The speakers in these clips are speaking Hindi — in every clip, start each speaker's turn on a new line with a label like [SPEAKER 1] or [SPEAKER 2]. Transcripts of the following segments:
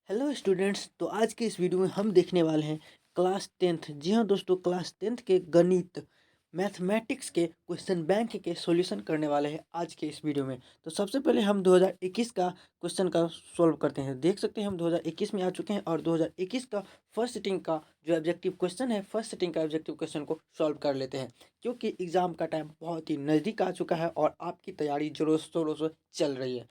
[SPEAKER 1] Hello students. तो आज के इस वीडियो में हम देखने वाले हैं क्लास टेंथ। जी हाँ दोस्तों, क्लास टेंथ के गणित मैथमेटिक्स के क्वेश्चन बैंक के सॉल्यूशन करने वाले हैं आज के इस वीडियो में। तो सबसे पहले हम 2021 का क्वेश्चन का सॉल्व करते हैं। देख सकते हैं हम 2021 में आ चुके हैं और 2021 का फर्स्ट सिटिंग का जो ऑब्जेक्टिव क्वेश्चन है, फर्स्ट सिटिंग का ऑब्जेक्टिव क्वेश्चन को सॉल्व कर लेते हैं, क्योंकि एग्जाम का टाइम बहुत ही नज़दीक आ चुका है और आपकी तैयारी जोरों शोरों से चल रही है।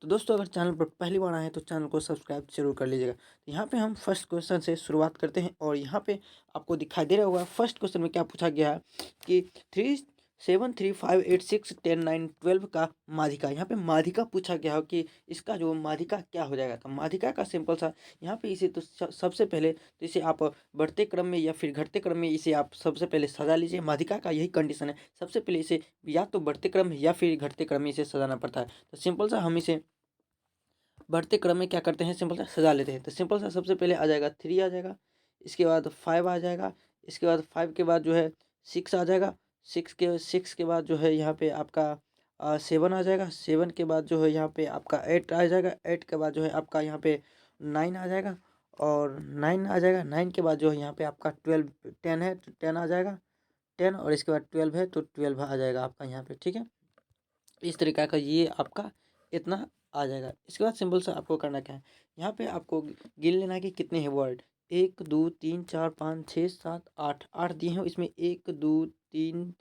[SPEAKER 1] तो दोस्तों, अगर चैनल पर पहली बार आए हैं तो चैनल को सब्सक्राइब जरूर कर लीजिएगा। तो यहाँ पे हम फर्स्ट क्वेश्चन से शुरुआत करते हैं और यहाँ पे आपको दिखाई दे रहा होगा फर्स्ट क्वेश्चन में क्या पूछा गया है कि 3 7 3 5 8 6 10 9 12 का माधिका। यहाँ पे माधिका पूछा गया हो कि इसका जो माधिका क्या हो जाएगा। तो माधिका का सिंपल सा यहाँ पे इसे तो सबसे पहले तो इसे आप बढ़ते क्रम में या फिर घटते क्रम में इसे आप सबसे पहले सजा लीजिए। माधिका का यही कंडीशन है, सबसे पहले इसे या तो बढ़ते क्रम में या फिर घटते क्रम में इसे सजाना पड़ता है। तो सिंपल सा हम इसे बढ़ते क्रम में क्या करते हैं, सिंपल सा सजा लेते हैं। तो सिंपल सा सबसे पहले आ जाएगा 3 आ जाएगा, इसके बाद 5 आ जाएगा, इसके बाद 5 के बाद जो है 6 आ जाएगा, 6 के बाद जो है यहाँ पे आपका 7 आ जाएगा, 7 के बाद जो है यहाँ पे आपका 8 आ जाएगा, 8 के बाद जो है आपका यहाँ पे 9 आ जाएगा और 9 आ जाएगा, 9 के बाद जो है यहाँ पे आपका 12 10 है तो 10 आ जाएगा, 10 और इसके बाद 12 है तो 12 आ जाएगा आपका यहाँ पे। ठीक है, इस तरीका का ये आपका इतना आ जाएगा। इसके बाद सिंपल सा आपको करना क्या है, यहाँ पे आपको गिन लेना है कि कितने हैं वर्ड। 1 2 3 4 5 6 7 8 8 दिए हैं, इसमें 1 2 3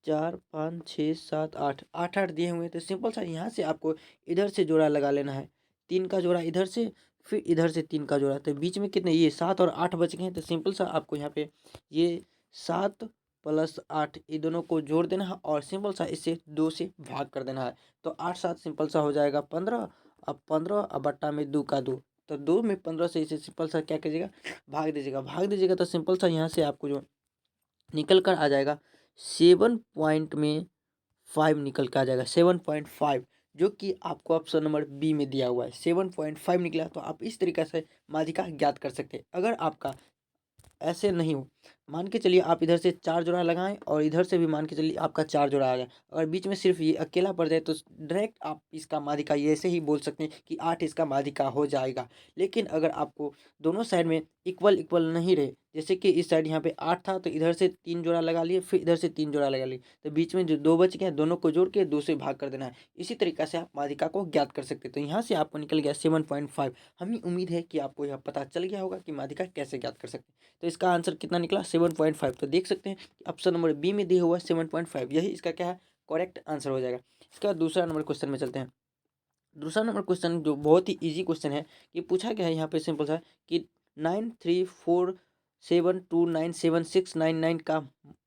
[SPEAKER 1] 4 5 6 7 8 आठ आठ दिए हुए हैं। तो सिंपल सा यहाँ से आपको इधर से जोड़ा लगा लेना है, 3 का जोड़ा इधर से, फिर इधर से 3 का जोड़ा। तो बीच में कितने, ये 7 और 8 बच गए हैं। तो सिंपल सा आपको यहाँ पे ये 7 + 8 ये दोनों को जोड़ देना है और सिंपल सा इसे 2 से भाग कर देना है। तो 8 7 सिंपल सा हो जाएगा 15। अब 15 अब बट्टा में 2 का 2, तो 2 में 15 से इसे सिंपल सा क्या कीजिएगा, भाग दीजिएगा। तो सिंपल सा यहाँ से आपको जो निकल कर आ जाएगा 7 पॉइंट में 5 निकल के आ जाएगा, 7.5, जो कि आपको ऑप्शन नंबर बी में दिया हुआ है। 7.5 निकला। तो आप इस तरीके से माध्यिका ज्ञात कर सकते हैं। अगर आपका ऐसे नहीं हो, मान के चलिए आप इधर से 4 जोड़ा लगाएं और इधर से भी मान के चलिए आपका 4 जोड़ा आ जाए, अगर बीच में सिर्फ ये अकेला पड़ जाए तो डायरेक्ट आप इसका माध्यिका ये ऐसे ही बोल सकते हैं कि 8 इसका माध्यिका हो जाएगा। लेकिन अगर आपको दोनों साइड में इक्वल इक्वल नहीं रहे, जैसे कि इस साइड यहाँ पे 8 था तो इधर से 3 जोड़ा लगा लिए, फिर इधर से 3 जोड़ा लगा लिए, तो बीच में जो 2 बच गए दोनों को जोड़ के 2 से भाग कर देना है। इसी तरीका से आप माध्यिका को ज्ञात कर सकते हैं। तो यहाँ से आपको निकल गया 7.5। हमें उम्मीद है कि आपको यह पता चल गया होगा कि माध्यिका कैसे ज्ञात कर सकते हैं। तो इसका आंसर कितना निकला, 7.5। तो देख सकते हैं कि ऑप्शन नंबर बी में दिया हुआ 7.5 यही इसका क्या है, करेक्ट आंसर हो जाएगा। इसके बाद दूसरा नंबर क्वेश्चन में चलते हैं। दूसरा नंबर क्वेश्चन जो बहुत ही इजी क्वेश्चन है, कि पूछा गया है यहाँ पे सिंपल सा कि 9347297699 का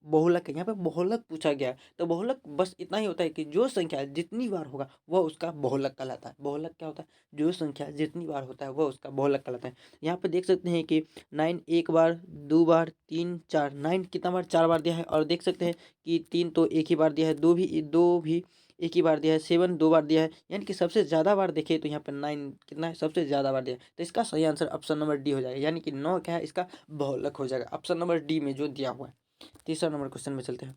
[SPEAKER 1] बहुलक है। यहाँ पे बहुलक पूछा गया है। तो बहुलक बस इतना ही होता है कि जो संख्या जितनी बार होगा वह उसका बहुलक कहलाता है। बहुलक क्या होता है, जो संख्या जितनी बार होता है वह उसका बहुलक कहलाता है। यहाँ पे देख सकते हैं कि 9 एक बार, 2 बार, 3 4, 9 कितना बार, 4 बार दिया है। और देख सकते हैं कि 3 तो एक ही बार दिया है, 2 भी एक ही बार दिया है, 7 2 बार दिया है। यानी कि सबसे ज़्यादा बार देखिए तो यहाँ पर 9 कितना है, सबसे ज़्यादा बार दिया है। तो इसका सही आंसर ऑप्शन नंबर डी हो जाएगा, यानी कि 9 क्या है, इसका बहुलक हो जाएगा ऑप्शन नंबर डी में जो दिया हुआ है। तीसरा नंबर क्वेश्चन में चलते हैं।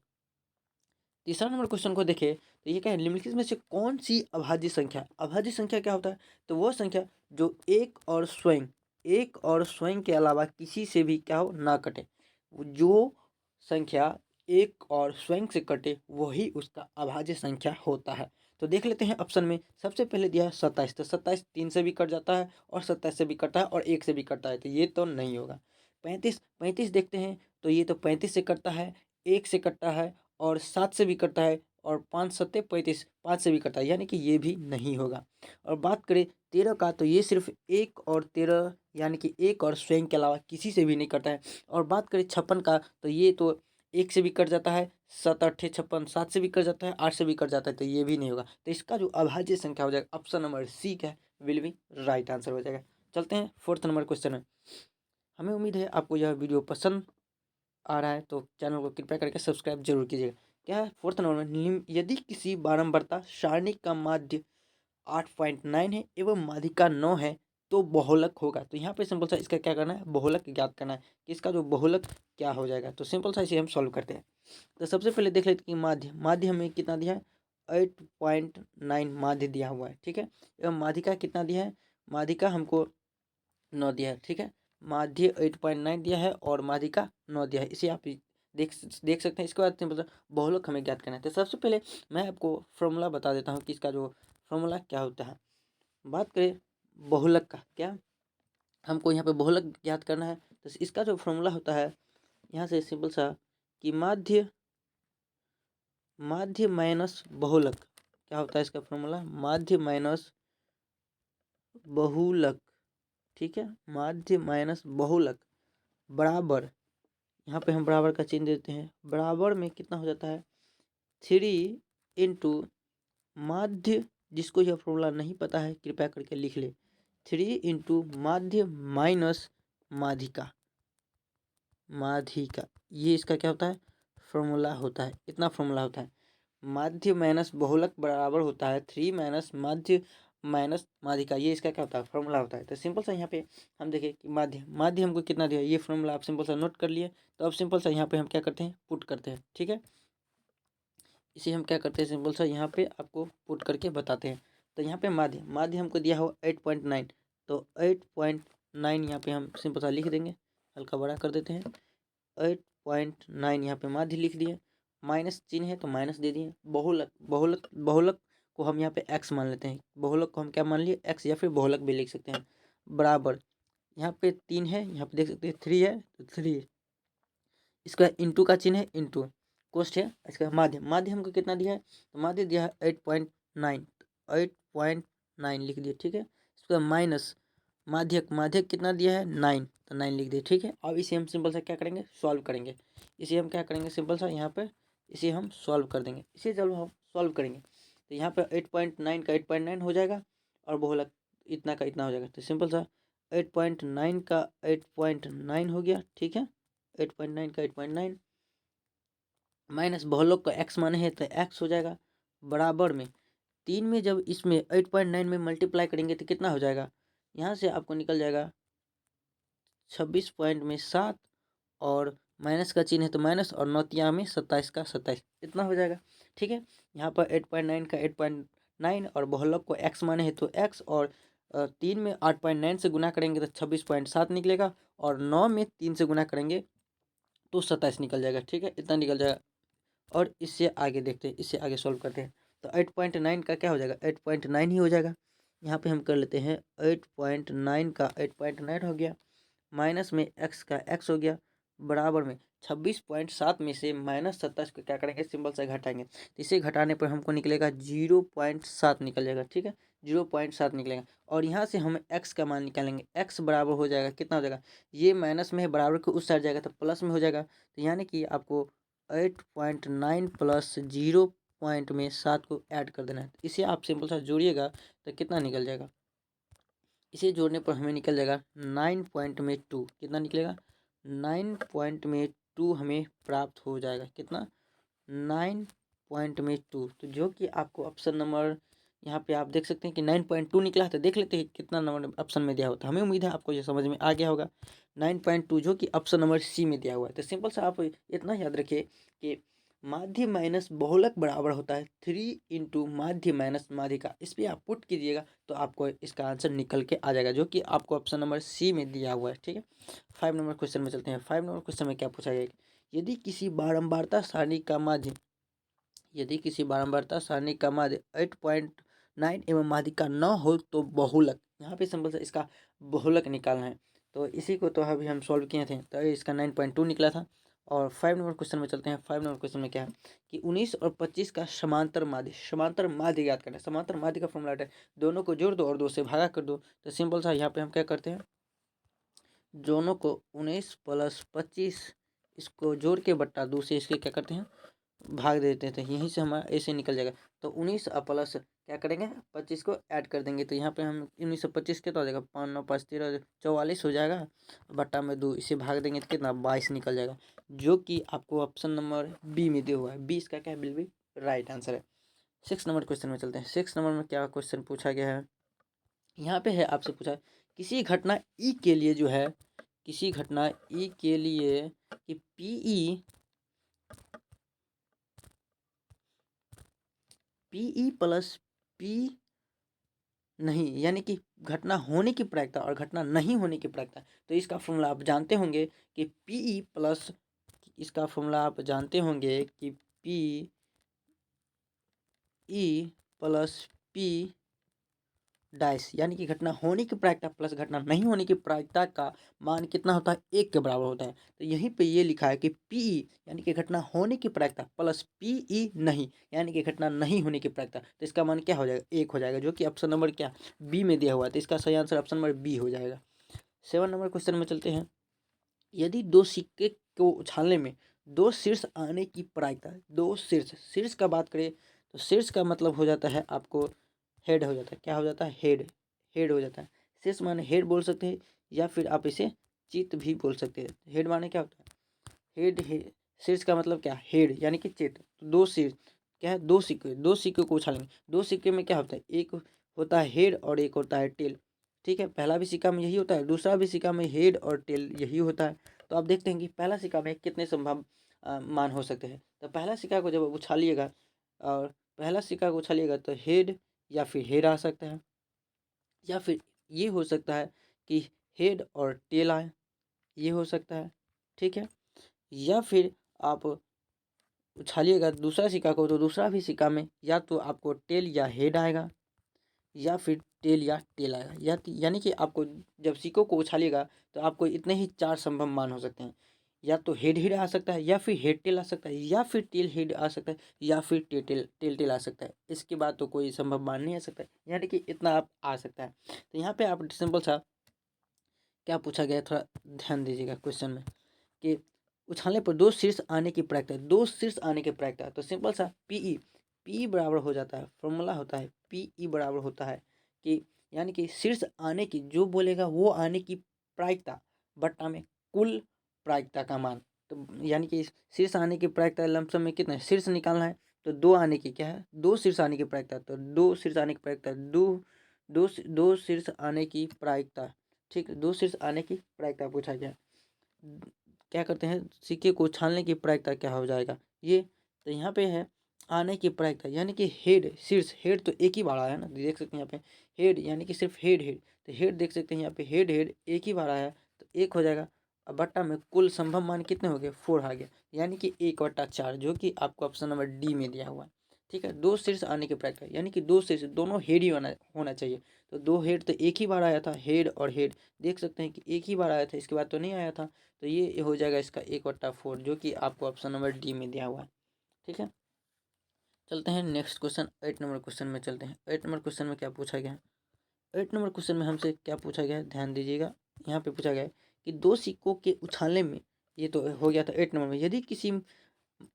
[SPEAKER 1] तीसरा नंबर क्वेश्चन को देखें तो ये क्या है, निम्नलिखित में से कौन सी अभाज्य संख्या, अभाज्य संख्या क्या होता है, तो वो संख्या जो एक और स्वयं के अलावा किसी से भी क्या हो ना कटे। जो संख्या एक और स्वयं से कटे वही उसका अभाज्य संख्या होता है। तो देख लेते हैं ऑप्शन में, सबसे पहले दिया है 27। तो 27 3 से भी कट जाता है और 27 से भी कटता है और 1 से भी कटता है, तो ये तो नहीं होगा। 35 देखते हैं तो ये तो 35 से कटता है, 1 से कटता है और 7 से भी कटता है और 5 सत्ते 35, 5 से भी कटता है, यानी कि ये भी नहीं होगा। और बात करें 13 का, तो ये सिर्फ 1 और 13 यानी कि 1 और स्वयं के अलावा किसी से भी नहीं कटता है। और बात करें 56 का, तो ये तो 1 से भी कट जाता है, 7 8 56, 7 से भी कट जाता है, 8 से भी कट जाता है, तो ये भी नहीं होगा। तो इसका जो अभाज्य संख्या हो जाएगा ऑप्शन नंबर सी का विल बी राइट आंसर हो जाएगा। चलते हैं फोर्थ नंबर क्वेश्चन में। हमें उम्मीद है आपको यह वीडियो पसंद आ रहा है, तो चैनल को कृपया करके सब्सक्राइब जरूर कीजिएगा। क्या है फोर्थ नंबर में, यदि किसी बारंबारता सारणी का माध्य 8.9 है एवं माध्यिका 9 है तो बहुलक होगा। तो यहाँ पे सिंपल सा इसका क्या करना है, बहुलक ज्ञात करना है कि इसका जो बहुलक क्या हो जाएगा। तो सिंपल सा इसे हम सॉल्व करते हैं। तो सबसे पहले देख लेते हैं कि माध्य हमें कितना दिया है, 8.9 माध्य दिया हुआ है। ठीक है, एवं माध्यिका कितना दिया है, माध्यिका हमको 9 दिया है, ठीक है। माध्य 8.9 दिया है और माध्यिका 9 दिया है। इसे आप देख देख सकते हैं। इसके बाद सिंपल सा बहुलक हमें ज्ञात करना है। तो सबसे पहले मैं आपको फॉर्मूला बता देता हूँ कि इसका जो फॉर्मूला क्या होता है। बात करें बहुलक का, क्या हमको यहाँ पे बहुलक ज्ञात करना है, तो इसका जो फॉर्मूला होता है यहाँ से सिंपल सा कि माध्य माइनस बहुलक, क्या होता है इसका फॉर्मूला, माध्य माइनस बहुलक, ठीक है। माध्य माइनस बहुलक बराबर, यहाँ पे हम बराबर का चिन्ह देते हैं, बराबर में कितना हो जाता है 3 इंटू माध्य, जिसको यह फॉर्मूला नहीं पता है कृपया करके लिख ले, 3 इंटू माध्य माइनस माध्यिका, ये इसका क्या होता है फॉर्मूला होता है। इतना फॉर्मूला होता है। माध्य माइनस बहुलक बराबर होता है 3 माइनस माध्य माइनस माध्यिका, ये इसका क्या होता है फॉर्मूला होता है। तो सिंपल सा यहाँ पे हम देखें कि माध्य हमको कितना दिया, ये फॉर्मूला आप सिंपल सा नोट कर लिए। तो अब सिंपल सा यहाँ पे हम क्या करते हैं पुट करते हैं, ठीक है। इसे हम क्या करते हैं सिंपल सा यहाँ पे आपको पुट करके बताते हैं। तो यहाँ पे माध्य हमको दिया हो 8.9, तो 8.9 यहाँ पे हम सिंपल सा लिख देंगे, हल्का बड़ा कर देते हैं। 8.9 यहाँ पे माध्य लिख दिए, माइनस चिन्ह है तो माइनस दे दिए। बहुलक को हम यहाँ पे एक्स मान लेते हैं, बहुलक को हम क्या मान लिए एक्स, या फिर बहुलक भी लिख सकते हैं। बराबर यहाँ पे 3 है, यहाँ पे देख सकते हैं 3 है तो 3, इसका इंटू का चिन्ह है, इंटू कोष्ठ है। इसका माध्य हमको कितना दिया है, तो माध्य दिया है 8.9, 8.9 लिख दिए, ठीक है। इसका माइनस माध्यक कितना दिया है 9, तो 9 लिख दिए, ठीक है। अब इसे हम सिंपल सा क्या करेंगे सॉल्व करेंगे। इसे हम क्या करेंगे सिंपल सा यहाँ पे इसे हम सॉल्व कर देंगे। इसे जब हम सॉल्व करेंगे तो यहाँ पे 8.9 का 8.9 हो जाएगा और बहुलक इतना का इतना हो जाएगा। तो सिंपल सा 8.9 का 8.9 हो गया, ठीक है। 8.9 का 8.9 माइनस बहुलक का एक्स माने है तो एक्स हो जाएगा, बराबर में 3 में जब इसमें 8.9 में मल्टीप्लाई करेंगे तो कितना हो जाएगा, यहाँ से आपको निकल जाएगा 26 पॉइंट में 7 और माइनस का चिन्ह है तो माइनस, और नौतिया में 27 का 27, इतना हो जाएगा, ठीक है। यहाँ पर 8.9 का 8.9 और बहुलक को एक्स माने है तो एक्स, और 3 में 8.9 से गुना करेंगे तो 26.7 निकलेगा, और 9 में 3 से गुना करेंगे तो 27 निकल जाएगा, ठीक है। इतना निकल जाएगा। और इससे आगे देखते हैं, इससे आगे सॉल्व करते हैं। तो 8.9 का क्या हो जाएगा 8.9 ही हो जाएगा। यहाँ पे हम कर लेते हैं 8.9 का 8.9 हो गया, माइनस में एक्स का एक्स हो गया, बराबर में 26.7 में से माइनस 27 को क्या करेंगे सिंबल से घटाएंगे। तो इसे घटाने पर हमको निकलेगा 0.7 निकल जाएगा, ठीक है। 0.7 निकलेगा, और यहाँ से हम एक्स का मान निकालेंगे। एक्स बराबर हो जाएगा कितना हो जाएगा, ये माइनस में है बराबर के उस साइड जाएगा तो प्लस में हो जाएगा। तो यानी कि आपको 8.9 प्लस 0.7 को ऐड कर देना है। इसे आप सिंपल सा जोड़िएगा तो कितना निकल जाएगा, इसे जोड़ने पर हमें निकल जाएगा 9.2, कितना निकलेगा 9.2 हमें प्राप्त हो जाएगा, कितना 9.2। तो जो कि आपको ऑप्शन नंबर यहाँ पे आप देख सकते हैं कि 9.2 निकला है। तो देख लेते हैं कितना नंबर ऑप्शन में दिया होता है। हमें उम्मीद है आपको ये समझ में आ गया होगा। 9.2 जो कि ऑप्शन नंबर सी में दिया हुआ है। तो सिंपल सा आप इतना याद रखिए कि माध्य माइनस बहुलक बराबर होता है 3 इंटू माध्य माइनस माध्यिका। इस पर आप पुट कीजिएगा तो आपको इसका आंसर निकल के आ जाएगा, जो कि आपको ऑप्शन नंबर सी में दिया हुआ है, ठीक है। 5 नंबर क्वेश्चन में चलते हैं। 5 नंबर क्वेश्चन में क्या पूछा गया, यदि किसी बारंबारता सारणी का माध्य 8.9 एवं माध्यिका न हो तो बहुलक, यहाँ पे सिंपल सा इसका बहुलक निकालना है। तो इसी को तो अभी हम सॉल्व किए थे, तो इसका 9.2 निकला था। और 5 नंबर क्वेश्चन में चलते हैं। 5 नंबर क्वेश्चन में क्या है कि 19 और 25 का समांतर माध्य याद करना है। समांतर माध्य का फॉर्मूला है दोनों को जोड़ दो और 2 से भागा कर दो। तो सिंपल सा यहाँ पे हम क्या करते हैं, दोनों को 19 प्लस 25 इसको जोड़ के बट्टा 2 से इसके क्या करते हैं भाग देते थे, यहीं से हमारा ऐसे निकल जाएगा। तो 19 प्लस क्या करेंगे 25 को ऐड कर देंगे। तो यहाँ पे हम 1925 कितना हो जाएगा 5 9 5 13 44 हो जाएगा, बट्टा में 2 इसे भाग देंगे तो कितना 22 निकल जाएगा, जो कि आपको ऑप्शन नंबर बी में दिया हुआ है। बी इसका क्या बिल्कुल राइट आंसर है। 6 नंबर क्वेश्चन में चलते हैं। 6 नंबर में क्या क्वेश्चन पूछा गया है, यहाँ पे है आपसे पूछा किसी घटना ई के लिए जो है, किसी घटना ई के लिए कि पीई प्लस पी नहीं, यानी कि घटना होने की प्रायिकता और घटना नहीं होने की प्रायिकता। तो इसका फॉर्मूला आप जानते होंगे कि पीई प्लस, इसका फॉर्मूला आप जानते होंगे कि P E plus P dash, यानी कि घटना होने की प्रायिकता प्लस घटना नहीं होने की प्रायिकता का मान कितना होता है, 1 के बराबर होता है। तो यहीं पे ये लिखा है कि पीई यानी कि घटना होने की प्रायिकता प्लस पीई नहीं यानी कि घटना नहीं होने की प्रायिकता, तो इसका मान क्या हो जाएगा, 1 हो जाएगा, जो कि ऑप्शन नंबर क्या बी में दिया हुआ है। तो इसका सही आंसर ऑप्शन नंबर बी हो जाएगा। 7 नंबर क्वेश्चन में चलते हैं। यदि दो सिक्के को उछालने में दो शीर्ष आने की प्रायिकता, दो शीर्ष, शीर्ष का बात करें तो शीर्ष का मतलब हो जाता है आपको हेड हो जाता है, क्या हो जाता है, हेड, हेड हो जाता है। शीर्ष माने हेड बोल सकते हैं या फिर आप इसे चित्त भी बोल सकते हैं। हेड माने क्या होता है, हेड, शीर्ष का मतलब क्या, हेड यानी कि चित्त। तो दो शीर्ष क्या है, दो सिक्के, दो सिक्के को उछालेंगे, दो सिक्के में क्या होता है, एक होता है हेड और एक होता है टेल। ठीक है, पहला भी सिक्का में यही होता है, दूसरा भी सिक्का में हेड और टेल यही होता है। तो आप देखते हैं कि पहला सिक्का में कितने संभव मान हो सकते हैं। तो पहला सिक्का को जब उछालिएगा और पहला सिक्का को उछालिएगा तो हेड या फिर हेड आ सकता है, या फिर ये हो सकता है कि हेड और टेल आए, ये हो सकता है। ठीक है, या फिर आप उछालिएगा दूसरा सिक्का को तो दूसरा भी सिक्का में या तो आपको टेल या हेड आएगा या फिर टेल या टेल आएगा, या यानी कि आपको जब सिक्कों को उछालिएगा तो आपको इतने ही 4 संभव मान हो सकते हैं। या तो हेड हेड आ सकता है, या फिर हेड टेल आ सकता है, या फिर टेल हेड आ सकता है, या फिर टेल टेल टेल टेल आ सकता है। इसके बाद तो कोई संभव मान नहीं आ सकता है, यानी कि इतना आप आ सकता है। तो यहाँ पे आप सिंपल सा क्या पूछा गया है, थोड़ा ध्यान दीजिएगा क्वेश्चन में कि उछालने पर दो शीर्ष आने की प्रायिकता, दो शीर्ष आने की प्रायिकता। तो सिंपल सा पीई, पी बराबर हो जाता है, फॉर्मूला होता है पीई बराबर होता है कि यानी कि शीर्ष आने की, जो बोलेगा वो आने की प्रायिकता बट्टा में कुल प्रायिकता का मान। तो यानी कि शीर्ष आने की प्रायिकता लमसम में कितना है, शीर्ष निकालना है तो दो आने की क्या है, दो शीर्ष आने की प्रायिकता। तो दो शीर्ष आने की प्रायिकता, दो शीर्ष आने की प्रायिकता। ठीक है, दो शीर्ष आने की प्रायिकता पूछा गया। क्या करते हैं, सिक्के को उछालने की प्रायिकता क्या हो जाएगा ये। तो यहाँ पे है आने की प्रायिकता, यानी कि हेड, शीर्ष, हेड तो एक ही बार आया है ना, देख सकते हैं यहाँ पे हेड यानी कि सिर्फ हेड हेड। तो हेड देख सकते हैं यहाँ पे हेड हेड एक ही बार आया है तो एक हो जाएगा। अब बट्टा में कुल संभव मान कितने हो गए, 4 आ गया, यानी कि 1/4, जो कि आपको ऑप्शन नंबर डी में दिया हुआ है। ठीक है, दो शीर्ष आने की प्रायिकता यानी कि दो शीर्ष दोनों हेड ही होना चाहिए। तो दो हेड तो एक ही बार आया था, हेड और हेड देख सकते हैं कि एक ही बार आया था, इसके बाद तो नहीं आया था। तो ये हो जाएगा इसका 1/4, जो कि आपको ऑप्शन नंबर डी में दिया हुआ है। ठीक है, चलते हैं नेक्स्ट क्वेश्चन, 8 नंबर क्वेश्चन में चलते हैं। 8 नंबर क्वेश्चन में क्या पूछा गया है, 8 नंबर क्वेश्चन में हमसे क्या पूछा गया है, ध्यान दीजिएगा। यहाँ पे पूछा गया है कि दो सिक्कों के उछालने में, ये तो हो गया था 8 नंबर में, यदि किसी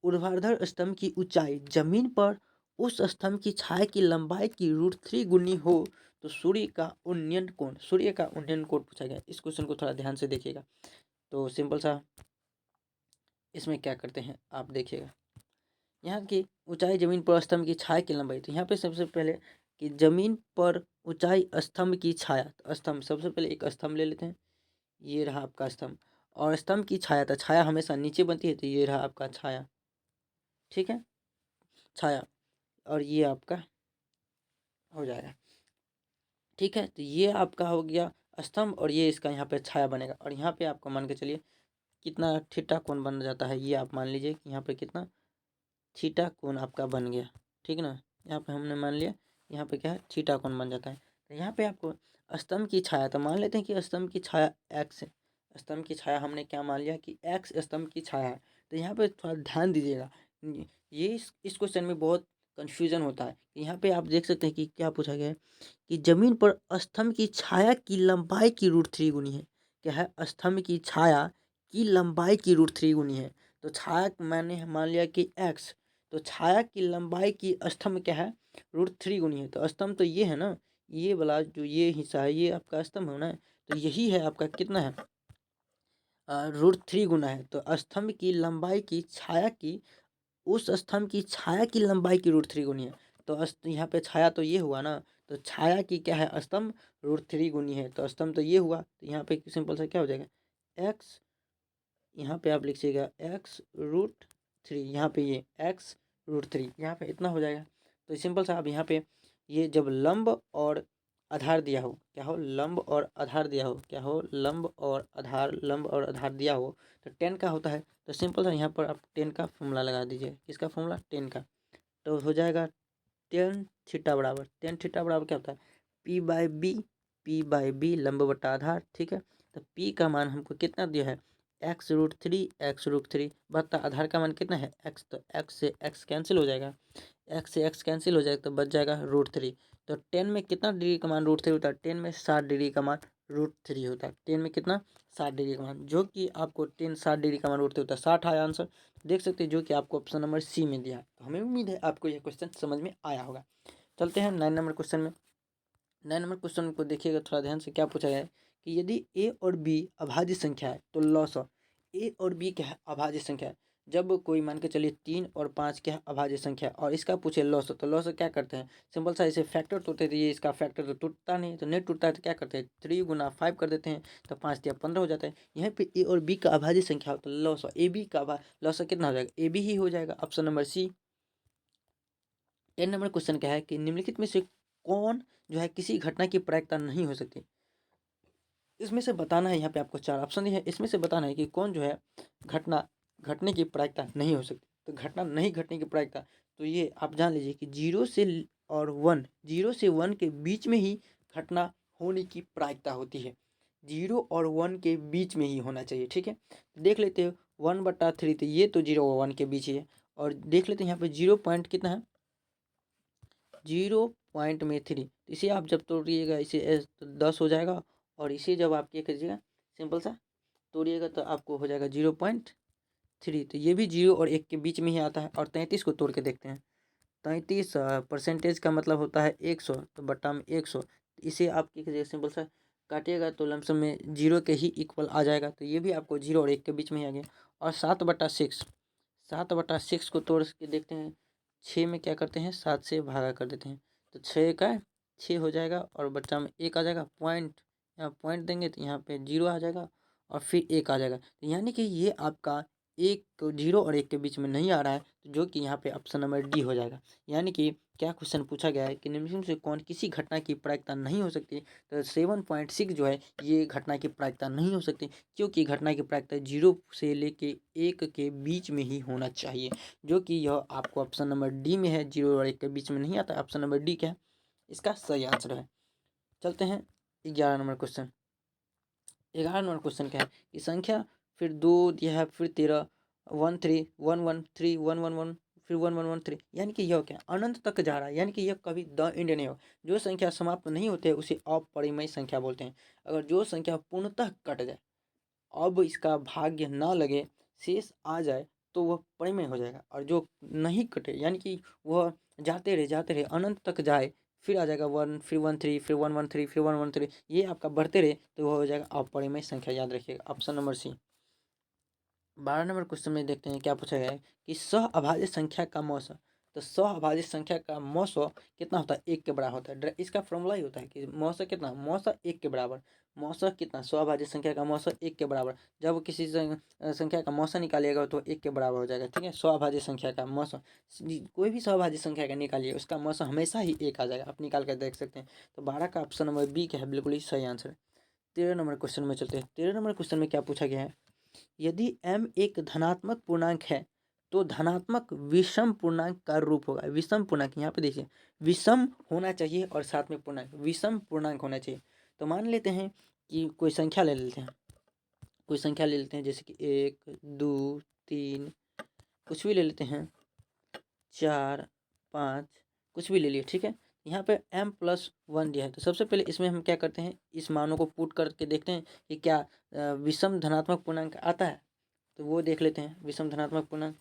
[SPEAKER 1] ऊर्ध्वाधर स्तंभ की ऊंचाई जमीन पर उस स्तंभ की छाया की लंबाई की √3 गुनी हो तो सूर्य का उन्नयन कोण, सूर्य का उन्नयन कोण पूछा गया। इस क्वेश्चन को थोड़ा ध्यान से देखिएगा। तो सिंपल सा इसमें क्या करते हैं आप देखिएगा, यहाँ की ऊंचाई जमीन पर स्तंभ की छाया की लंबाई। तो यहाँ पे सबसे पहले कि जमीन पर ऊंचाई स्तंभ की छाया, तो स्तंभ सबसे पहले एक स्तंभ ले लेते हैं, ये रहा आपका स्तंभ, और स्तंभ की छाया, तो छाया हमेशा नीचे बनती है, तो ये रहा आपका छाया। ठीक है, छाया, और ये आपका हो जाएगा। ठीक है, तो ये आपका हो गया स्तंभ और ये इसका यहाँ पे छाया बनेगा। और यहाँ पे आपको मान के चलिए कितना थीटा कोण बन जाता है, ये आप मान लीजिए कि यहाँ पे कितना थीटा कोण आपका बन गया। ठीक है ना, यहाँ पे हमने मान लिया यहाँ पे क्या है, थीटा कोण बन जाता है। तो यहाँ पे आपको स्तंभ की छाया, तो मान लेते हैं कि स्तंभ की छाया एक्स है, स्तंभ की छाया हमने क्या मान लिया कि एक्स स्तंभ की छाया है। तो यहाँ पे थोड़ा ध्यान दीजिएगा, ये इस क्वेश्चन में बहुत कन्फ्यूजन होता है। यहाँ पे आप देख सकते हैं कि क्या पूछा गया है कि जमीन पर स्तंभ की छाया की लंबाई की √3 गुनी है। क्या है, स्तंभ की छाया की लंबाई की √3 गुनी है। तो छाया मैंने मान लिया कि एक्स, तो छाया की लंबाई की स्तंभ क्या है, √3 गुनी है। तो स्तंभ तो ये है ना, ये वाला जो ये हिस्सा है ये आपका स्तंभ होना है। तो यही है आपका कितना है, √3 गुना है। तो स्तंभ की लंबाई की छाया की, उस स्तंभ की छाया की लंबाई की √3 गुनी है। तो यहाँ पे छाया तो ये हुआ ना, तो छाया की क्या है, स्तंभ √3 गुनी है। तो स्तंभ तो ये हुआ, तो यहाँ पे सिंपल सा क्या हो जाएगा, एक्स, यहाँ पे आप लिखिएगा x√3, यहाँ पे ये x√3, यहाँ पे इतना हो जाएगा। तो सिंपल सा आप यहाँ पे ये जब लंब और आधार दिया हो, क्या हो, लंब और आधार दिया हो, क्या हो, लंब और आधार, लंब और आधार दिया हो, तो टेन का होता है। तो सिंपल सा यहाँ पर आप टेन का फॉर्मूला लगा दीजिए। किसका फॉर्मूला? टेन का। तो हो जाएगा टेन थीटा बराबर, टेन थीटा बराबर क्या होता है? P by B, P by B लंब बटा आधार, ठीक है। तो पी का मान हमको कितना दिया है? x√3, x√3 बटा आधार का मान कितना है? x। तो x से x कैंसिल हो जाएगा, x से x कैंसिल हो जाएगा तो बच जाएगा √3। तो टेन में कितना डिग्री का मान √3 होता है? टेन में 60 डिग्री का मान √3 होता है। टेन में कितना? 60 डिग्री का मान, जो कि आपको टेन 60 डिग्री का मान √3 होता है। 60 आया आंसर, देख सकते हैं, जो कि आपको ऑप्शन नंबर सी में दिया है। तो हमें उम्मीद है आपको यह क्वेश्चन समझ में आया होगा। चलते हैं 9 नंबर क्वेश्चन में। 9 नंबर क्वेश्चन को देखिएगा थोड़ा ध्यान से। क्या पूछा गया है कि यदि ए और बी अभाज्य संख्या है तो लॉस ऑफ ए और बी क्या है? अभाज्य संख्या है। जब कोई मान के चलिए 3 और 5 क्या है? अभाज्य संख्या, और इसका पूछे लॉस, तो लॉस क्या करते हैं? सिंपल सा, इसे फैक्टर तोड़ते थे, ये इसका फैक्टर तो टूटता नहीं, तो नहीं टूटता है तो क्या करते हैं? 3 गुना 5 कर देते हैं, तो 5 या 15 हो जाता है। यहाँ पे ए और बी का अभाज्य संख्या हो तो लॉस ए बी का लॉस कितना हो जाएगा? ए बी ही हो जाएगा, option number C. 10 number question क्या है कि निम्नलिखित में से कौन जो है किसी घटना की प्रायिकता नहीं हो सकती? इसमें से बताना है, यहाँ पे आपको 4 ऑप्शन दिए हैं, इसमें से बताना है कि कौन जो है घटना घटने की प्रायिकता नहीं हो सकती। तो घटना नहीं घटने की प्रायिकता, तो ये आप जान लीजिए कि 0 से 1 के बीच में ही घटना होने की प्रायिकता होती है। 0 और 1 के बीच में ही होना चाहिए, ठीक है। देख लेते हो 1/3, तो ये तो 0 और 1 के बीच ही है। और देख लेते हैं यहाँ पे 0 पॉइंट कितना है? 0.3। इसे आप जब तोड़िएगा इसे तो 10 हो जाएगा, और इसे जब आप क्या कीजिएगा, सिंपल सा तोड़िएगा तो आपको हो जाएगा 0.3। तो ये भी 0 और 1 के बीच में ही आता है। और 33 को तोड़ के देखते हैं। 33 परसेंटेज का मतलब होता है 100, तो बट्टा में 100। इसे आप क्या कीजिएगा, सिंपल सा काटिएगा तो लमसम में 0 के ही इक्वल आ जाएगा। तो ये भी आपको 0 और 1 के बीच में ही आ गया। और 7/6, 7/6 को तोड़ के देखते हैं। 6 में क्या करते हैं? 7 से भागा कर देते हैं, तो 6 का 6 हो जाएगा, और बच्चा में 1 आ जाएगा। पॉइंट, यहाँ पॉइंट देंगे तो यहाँ पे 0 आ जाएगा, और फिर 1 आ जाएगा। तो यानी कि ये आपका 0 और 1 के बीच में नहीं आ रहा है, तो जो कि यहाँ पे ऑप्शन नंबर डी हो जाएगा। यानी कि क्या क्वेश्चन पूछा गया है कि निम्नलिखित में से कौन किसी घटना की प्रायिकता नहीं हो सकती? तो 7.6 जो है ये घटना की प्रायिकता नहीं हो सकती, क्योंकि घटना की प्रायिकता 0 से लेके 1 के बीच में ही होना चाहिए, जो कि यह आपको ऑप्शन नंबर डी में है। 0 और 1 के बीच में नहीं आता। ऑप्शन नंबर डी क्या है? इसका सही आंसर है। चलते हैं 11 नंबर क्वेश्चन। 11 नंबर क्वेश्चन क्या है कि संख्या फिर 2 दिया है, फिर 13, 1 3 1 1 3 1 1 1, फिर 1 1 1 3, यानी कि यह क्या अनंत तक जा रहा है। यानी कि यह कभी द एंड नहीं होगा। जो संख्या समाप्त नहीं होती है उसे अपरिमेय संख्या बोलते हैं। अगर जो संख्या पूर्णतः कट जाए, अब इसका भाग्य ना लगे, शेष आ जाए, तो वह परिमेय हो जाएगा। और जो नहीं कटे, यानी कि वह जाते रहे अनंत तक जाए, फिर आ जाएगा 1, फिर 1 3, फिर 1 1 3, फिर 1 1 3, ये आपका बढ़ते रहे, तो वह हो जाएगा अपरिमेय संख्या। याद रखिएगा, option number C. 12 number question में देखते हैं क्या पूछा गया है कि सह अभाज्य संख्या का मौसा। तो सह अभाज्य संख्या का मौसा कितना होता है? 1 के बराबर होता है। इसका फॉर्मूला ही होता है कि मौसा कितना? मौसा 1 के बराबर। मौसा कितना? सह अभाज्य संख्या का मौसा 1 के बराबर। जब किसी संख्या का मौसा निकालिएगा तो 1 के बराबर हो जाएगा, ठीक है। सह अभाज्य संख्या का मौसा, कोई भी सह अभाज्य संख्या का निकालिए, उसका मौसा हमेशा ही 1 आ जाएगा। आप निकाल कर देख सकते हैं। तो 12 का ऑप्शन नंबर बी क्या है? बिल्कुल ही सही आंसर है। 13 नंबर क्वेश्चन में चलते हैं। 13 नंबर क्वेश्चन में क्या पूछा गया है? यदि m एक धनात्मक पूर्णांक है तो धनात्मक विषम पूर्णांक का रूप होगा। विषम पूर्णांक, यहाँ पे देखिए, विषम होना चाहिए और साथ में पूर्णांक, विषम पूर्णांक होना चाहिए। तो मान लेते हैं कि कोई संख्या ले लेते हैं, कोई संख्या ले लेते हैं, जैसे कि 1 2 3, कुछ भी ले लेते हैं, 4 5, कुछ भी ले लिए, ठीक है। यहाँ पे m+1 दिया है, तो सबसे पहले इसमें हम क्या करते हैं, इस मानों को पुट करके देखते हैं कि क्या विषम धनात्मक पूर्णांक आता है। तो वो देख लेते हैं विषम धनात्मक पूर्णांक।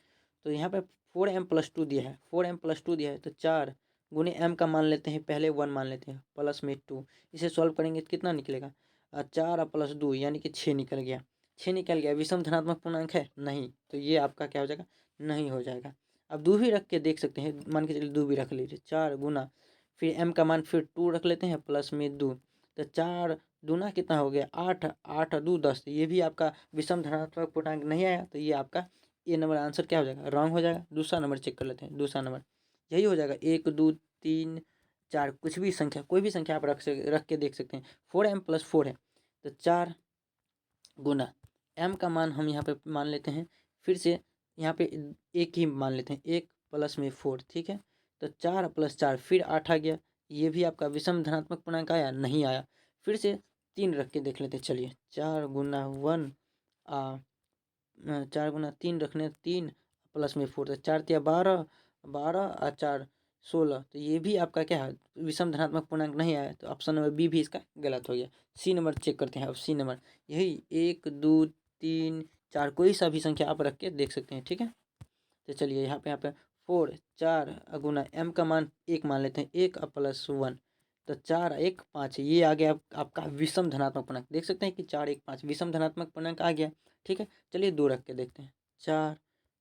[SPEAKER 1] तो यहाँ पे 4m+2 दिया है, 4m+2 दिया है, तो 4 गुने m का मान लेते हैं, पहले 1 मान लेते हैं, प्लस में 2। इसे सॉल्व करेंगे तो कितना निकलेगा? 4 + 2 यानी कि 6 निकल गया। 6 निकल गया, विषम धनात्मक पूर्णांक है नहीं, तो ये आपका क्या हो जाएगा? नहीं हो जाएगा। अब 2 भी रख के देख सकते हैं, मान के चलिए 2 भी रख लीजिए, 4 गुना, फिर m का मान फिर 2 रख लेते हैं, प्लस में 2, तो 4 दूना कितना हो गया? 8, 8 2 10। ये भी आपका विषम धनात्मक पूर्णांक नहीं आया, तो ये आपका ए नंबर आंसर क्या हो जाएगा? रॉन्ग हो जाएगा। दूसरा नंबर चेक कर लेते हैं। दूसरा नंबर यही हो जाएगा, 1 2 3 4 कुछ भी संख्या, कोई भी संख्या आप रख के देख सकते हैं। 4m+4 है तो 4 गुना m का मान हम यहाँ पे मान लेते हैं, फिर से यहाँ पे एक ही मान लेते हैं, 1 प्लस में 4, ठीक है। तो 4 + 4 फिर 8 आ गया, ये भी आपका विषम धनात्मक पूर्णांक आया नहीं आया। फिर से 3 रख के देख लेते हैं, चलिए 4 गुना 1 4 गुना 3 रखने 3 प्लस में 4 तो 4 तिया 12, 12 और 4 16, तो ये भी आपका क्या है विषम धनात्मक पूर्णांक नहीं आया, तो ऑप्शन नंबर बी भी इसका गलत हो गया। सी नंबर चेक करते हैं अब, सी नंबर यही 1 2 3 4 कोई सा भी संख्या आप रख के देख सकते हैं, ठीक है। तो चलिए यहाँ पे 4 4 गुना m का मान 1 मान लेते हैं, 1 प्लस 1 तो 4 1 5, ये आ गया आपका विषम धनात्मक पूर्णांक। देख सकते हैं कि 4 1 5 विषम धनात्मक पूर्णांक आ गया, ठीक है। चलिए 2 रख के देखते हैं, 4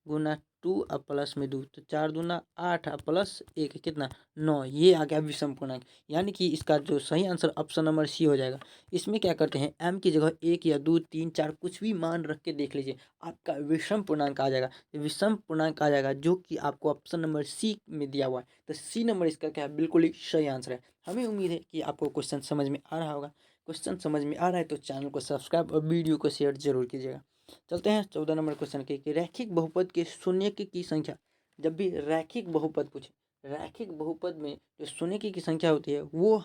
[SPEAKER 1] गुना 2 प्लस में 2 तो 4 दूना 8 प्लस 1 कितना 9, ये आ गया विषम पूर्णांक। यानी कि इसका जो सही आंसर ऑप्शन नंबर सी हो जाएगा। इसमें क्या करते हैं, m की जगह 1 या 2 3 4 कुछ भी मान रख के देख लीजिए, आपका विषम पूर्णांक आ जाएगा, विषम पूर्णांक आ जाएगा, जो कि आपको ऑप्शन नंबर सी में दिया हुआ है। तो सी नंबर इसका क्या है, बिल्कुल ही सही आंसर है। हमें उम्मीद है कि आपको क्वेश्चन समझ में आ रहा होगा। क्वेश्चन समझ में आ रहा है तो चैनल को सब्सक्राइब और वीडियो को शेयर जरूर कीजिएगा। चलते हैं 14 नंबर क्वेश्चन के, कि रैखिक बहुपद के शून्य की संख्या। जब भी रैखिक बहुपद पूछे, रैखिक बहुपद में जो शून्य की संख्या होती है वो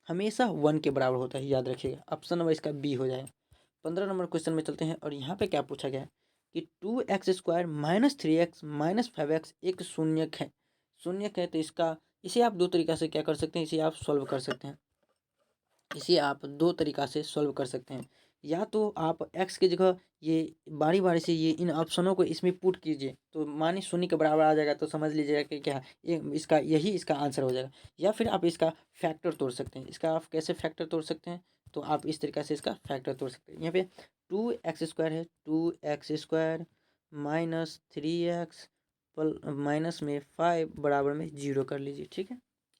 [SPEAKER 1] हमेशा 1 के बराबर होता है, याद रखिएगा। ऑप्शन नंबर इसका बी हो जाएगा। 15 नंबर क्वेश्चन में चलते हैं, और यहाँ पे क्या पूछा गया है कि 2x² - 3x - 5x एक शून्यक है। शून्यक है तो इसका इसे आप दो तरीका से क्या कर सकते हैं, इसे आप सॉल्व कर सकते हैं। इसे आप दो तरीका से सॉल्व कर सकते हैं। या तो आप x की जगह ये बारी बारी से ये इन ऑप्शनों को इसमें पुट कीजिए, तो माने शून्य के बराबर आ जाएगा, तो समझ लीजिएगा कि क्या ये इसका यही इसका आंसर हो जाएगा। या फिर आप इसका फैक्टर तोड़ सकते हैं। इसका आप कैसे फैक्टर तोड़ सकते हैं, तो आप इस तरीका से इसका फैक्टर तोड़ सकते हैं। यहाँ पे 2x² है, 2x² माइनस 3x माइनस में 5 बराबर में 0 कर लीजिए, ठीक है।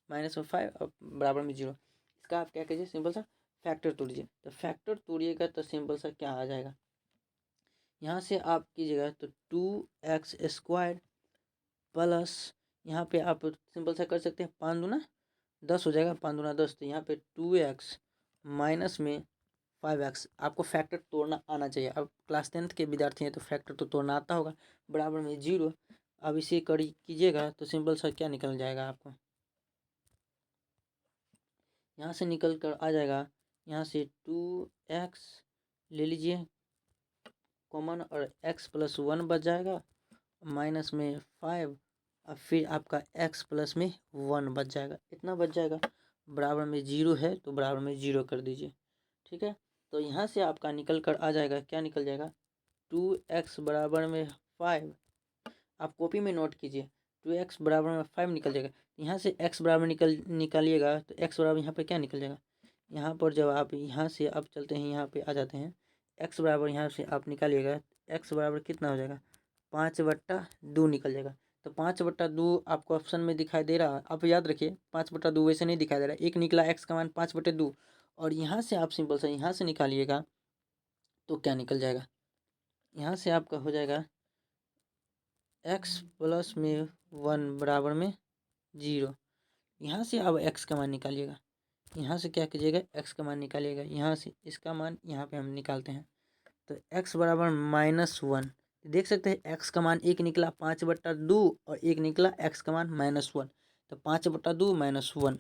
[SPEAKER 1] माइनस में 5 बराबर में 0, इसका आप क्या कीजिए, सिंपल सा फैक्टर तोड़िए। तो फैक्टर तोड़िएगा तो सिंपल सा क्या आ जाएगा, यहाँ से आप कीजिएगा तो 2x² प्लस, यहाँ पे आप सिंपल सा कर सकते हैं 5 दूना 10 हो जाएगा, 5 दूना 10, तो यहाँ पे 2x माइनस में 5x। आपको फैक्टर तोड़ना आना चाहिए। अब क्लास 10th के विद्यार्थी हैं तो फैक्टर तो तोड़ना आता होगा। बराबर में 0, अब इसे कीजिएगा तो सिंपल सा क्या निकल जाएगा, आपको यहाँ से निकल कर आ जाएगा, यहाँ से 2x ले लीजिए कॉमन, और x + 1 बच जाएगा, माइनस में 5, और फिर आपका x + में 1 बच जाएगा, इतना बच जाएगा। बराबर में 0 है तो बराबर में 0 कर दीजिए, ठीक है। तो यहाँ से आपका निकल कर आ जाएगा, क्या निकल जाएगा, 2x बराबर में 5, आप कॉपी में नोट कीजिए, 2x बराबर में 5 निकल जाएगा। यहाँ से x बराबर निकालिएगा तो x बराबर यहाँ पे क्या निकल जाएगा, यहाँ पर जब आप यहाँ से अब चलते हैं, यहाँ पे आ जाते हैं, x बराबर यहाँ से आप निकालिएगा, x बराबर कितना हो जाएगा, 5/2 निकल जाएगा। तो 5/2 आपको ऑप्शन में दिखाई दे रहा है, आप याद रखिए 5/2 वैसे नहीं दिखाई दे रहा है, एक निकला x का मान 5/2, और यहाँ से आप सिंपल सा यहाँ से निकालिएगा तो क्या निकल जाएगा, यहाँ से आपका हो जाएगा x + में 1 बराबर में 0। यहाँ से अब x का मान निकालिएगा, यहाँ से क्या कीजिएगा, x का मान निकालिएगा, यहाँ से इसका मान यहाँ पे हम निकालते हैं, तो x बराबर -1। देख सकते हैं x का मान एक निकला 5/2 और एक निकला x का मान -1, तो 5/2 -1,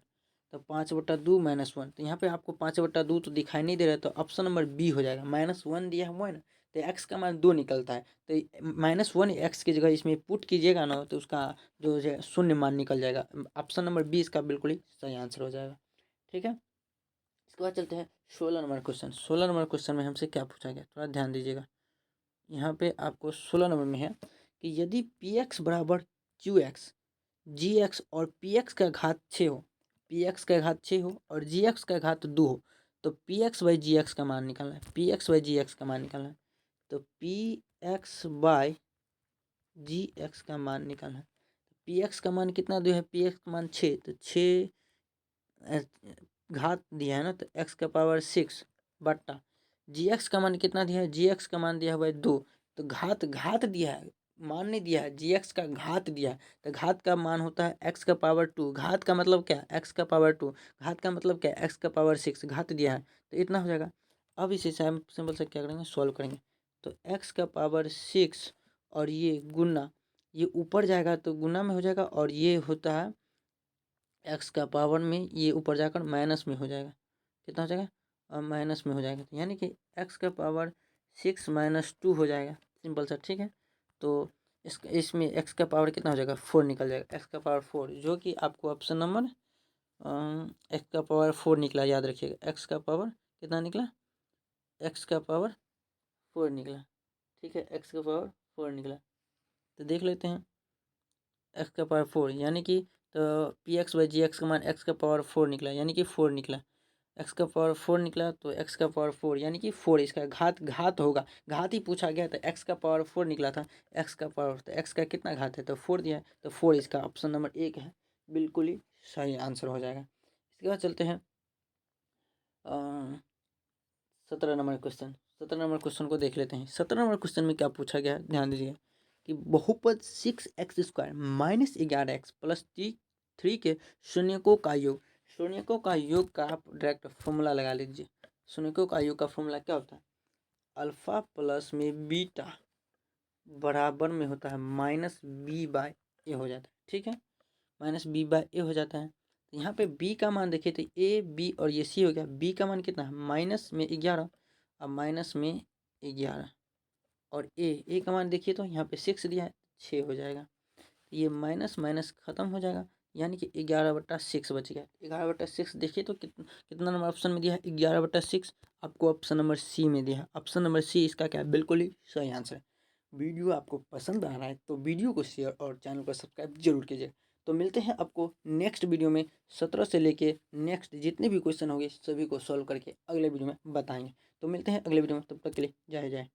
[SPEAKER 1] तो 5/2 -1, तो यहाँ पे आपको 5/2 तो दिखाई नहीं दे रहा है, तो ऑप्शन नंबर बी हो जाएगा। -1 दिया हुआ है ना, तो x का मान 2 निकलता है, तो -1 x की जगह इसमें पुट कीजिएगा ना, तो उसका जो है शून्य मान निकल जाएगा। ऑप्शन नंबर बी इसका बिल्कुल ही सही आंसर हो जाएगा, ठीक है। इसके बाद चलते हैं 16 नंबर क्वेश्चन। 16 नंबर क्वेश्चन में हमसे क्या पूछा गया, थोड़ा ध्यान दीजिएगा। यहाँ पे आपको 16 नंबर में है कि यदि px बराबर qx, gx और px का घात 6 हो, px का घात 6 हो और gx का घात 2 हो, तो px/gx का मान निकालना है, px/gx का मान निकालना है। तो px/gx का मान निकालना है। px का मान कितना दिया है, px का मान 6, तो 6 घात दिया है ना, तो x⁻6 बट्टा जी एक्स का मान कितना दिया है, जी एक्स का मान दिया हुआ है 2, तो घात घात दिया है, मान नहीं दिया है, जी एक्स का घात दिया है, तो घात का मान होता है एक्स का पावर 2। घात का मतलब क्या, एक्स का पावर 2। घात का मतलब क्या, एक्स का पावर 6। घात दिया है तो इतना हो जाएगा। अब इसे सिंपल से क्या करेंगे, सॉल्व करेंगे। तो एक्स का पावर 6 और ये गुना, ये ऊपर जाएगा तो गुना में हो जाएगा, और ये होता है एक्स का पावर में, ये ऊपर जाकर माइनस में हो जाएगा। कितना हो जाएगा, माइनस में हो जाएगा, तो यानी कि एक्स का पावर 6 माइनस 2 हो जाएगा, सिंपल सा। ठीक है, तो इसमें एक्स का पावर कितना हो जाएगा, 4 निकल जाएगा। एक्स का पावर 4, जो कि आपको ऑप्शन नंबर एक्स का पावर 4 निकला, याद रखिएगा। एक्स का पावर कितना निकला, एक्स का पावर 4 निकला। ठीक है, एक्स का पावर 4 निकला, तो देख लेते हैं। एक्स का पावर 4 यानी कि, तो P x by G x का मान एक्स का पावर 4 निकला, यानी कि 4 निकला। एक्स का पावर 4 निकला, तो एक्स का पावर 4 यानी कि 4, इसका घात होगा। घात ही पूछा गया, तो एक्स का पावर 4 निकला था। एक्स का पावर, तो एक्स का कितना घात है, तो 4 दिया है, तो 4 इसका ऑप्शन नंबर 1 है, बिल्कुल ही सही आंसर हो जाएगा। इसके बाद चलते हैं 17 नंबर क्वेश्चन। 17 नंबर क्वेश्चन को देख लेते हैं। 17 नंबर क्वेश्चन में क्या पूछा गया है, ध्यान दीजिए कि बहुपद 6x² माइनस 11x प्लस 3 के शून्यकों का योग। शून्यकों का योग का आप डायरेक्ट फॉर्मूला लगा लीजिए। शून्यकों का योग का फॉर्मूला क्या होता है, अल्फा प्लस में बीटा बराबर में होता है माइनस बी बाय ए हो जाता है। ठीक है, माइनस बी बाय ए हो जाता है। तो यहाँ पे बी का मान देखिए, तो ए बी और ये सी हो गया। बी का मान कितना है, माइनस में 11, अब माइनस में 11, और ए का मान देखिए, तो यहाँ पे 6 दिया है, 6 हो जाएगा। तो ये माइनस माइनस खत्म हो जाएगा, यानी कि 11/6 बच गया। 11/6 देखिए तो कितना नंबर ऑप्शन में दिया है, 11/6। आपको ऑप्शन नंबर सी में दिया है। ऑप्शन नंबर सी इसका क्या है, बिल्कुल ही सही आंसर है। वीडियो आपको पसंद आ रहा है तो वीडियो को शेयर और चैनल को सब्सक्राइब जरूर कीजिए। तो मिलते हैं आपको नेक्स्ट वीडियो में। 17 से लेके नेक्स्ट जितने भी क्वेश्चन होंगे सभी को सॉल्व करके अगले वीडियो में बताएंगे। तो मिलते हैं अगले वीडियो में, तब तक के लिए जय जय।